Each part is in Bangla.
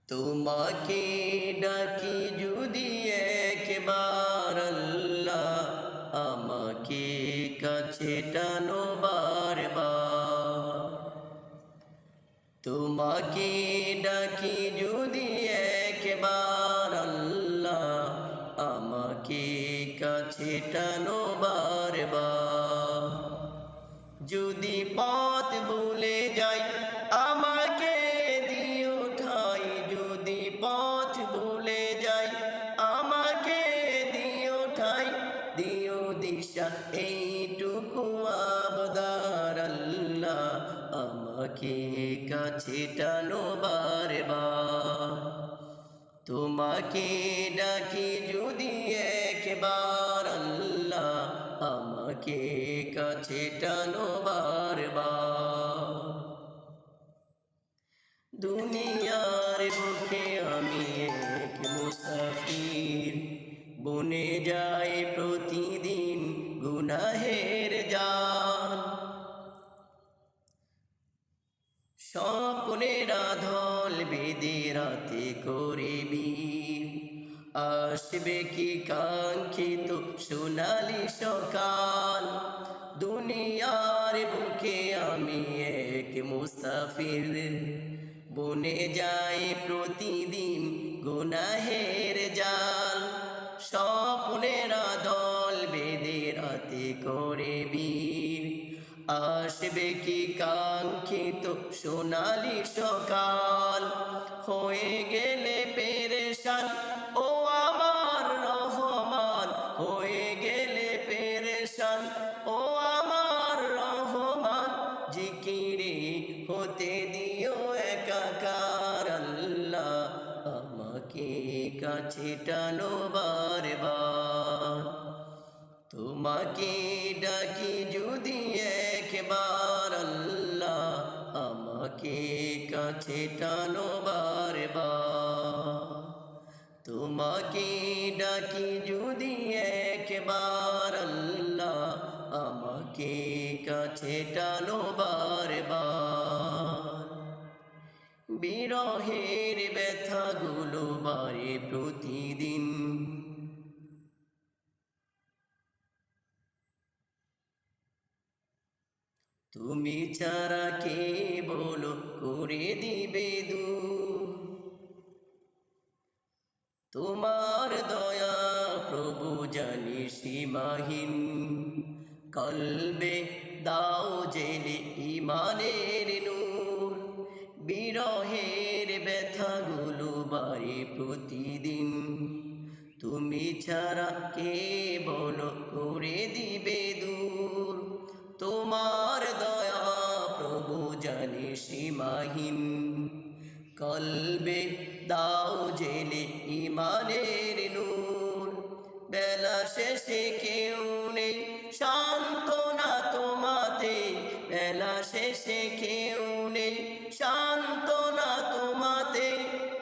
তোমাকে ডাকি যদি একবার আল্লাহ, আমাকে কাছে টানো বারবার। তোমাকে ডাকি যদি একবার আল্লাহ, আমাকে কাছে টানো বারবার। যদি পথ ভুলে যাই আমাকে দিও ঠাই, যদি পথ ভুলে যাই আমাকে দিও ঠাই, দিও দিশা এইটুকু আবদার আল্লাহ, আমাকে কাছে টানো বারবার। তোমাকে ডাকি যদি একবার আল্লাহ, আমাকে কাছে টানো বারবার। দুনিয়ার বুকে আমি এক মুসাফির, বনে যাই প্রতিদিন গুনাহের জাল। স্বপ্নেরা ঢল বেঁধে রাতে করে বীর, আসবে কি কাঙ্ক্ষিত সোনালি সকাল। দুনিয়ার বুকে আমি এক মুসাফির, বনে যাই প্রতিদিন গুনাহের জাল। স্বপ্নেরা দল বেঁধে রাতে করে বীর, আসবে কি কাঙ্ক্ষিত সোনালি সকাল। হয়ে গেলে পেরেশান ও আমার রহমান, হয়ে গেলে পেরেশান ও আমার রহমান। জিকিরে হতে দিও একাকার আল্লাহ, আমাকে কাছে টানো বারবার। তোমাকে ডাকি যদি একবার আল্লাহ, আমাকে কাছে টানো বারবার। তোমাকে ডাকি যদি একবার আল্লাহ, আমাকে কাছে টানো বারবার। বিরহের ব্যথাগুলো বাড়ে প্রতিদিন, তুমি ছাড়া কে বলো করে দিবে দূর। তোমার দয়া প্রভু জানি সীমাহীন, কলবে দাও জেলে ইমানের নূর। বিরহের ব্যথাগুলো বাড়ে প্রতিদিন, তুমি ছাড়া কে বলো করে দিবে দূর। তোমার দয়া প্রভু জানি সীমাহীন, কলবে দাও জেলে ইমানের নূর। বেলা শেষে কেউ নেই সান্ত্বনা তোমাতে, বেলা শেষে কেউ নেই সান্ত্বনা তোমাতে।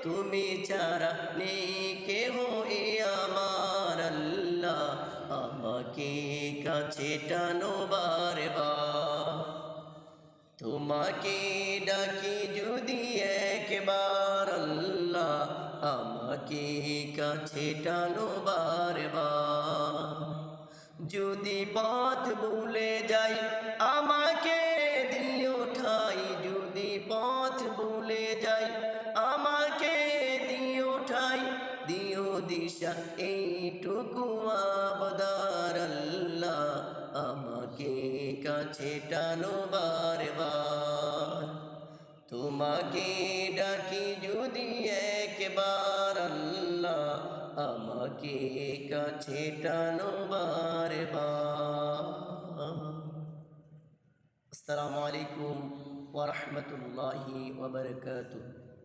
তুমি ছাড়া নেই কেহ এ আমার আল্লাহ, আমাকে কাছে টানো বারবার। তোমাকে ডাকি যদি একবার আল্লাহ, আমাকে কাছে টানো বারবার। যদি পথ ভুলে যাই আমাকে দিও ঠাই, যদি পথ ভুলে যাই আমাকে দিও ঠাই, দিও দিশা এইটুকু আবদার আল্লাহ, আমাকে কাছে টানো বারবার। তোমাকে ডাকি যদি একবার আল্লাহ, আমাকে কাছে টানো বারবার। আসসালামু আলাইকুম ওয়া রাহমাতুল্লাহি ওয়া বারাকাতুহু।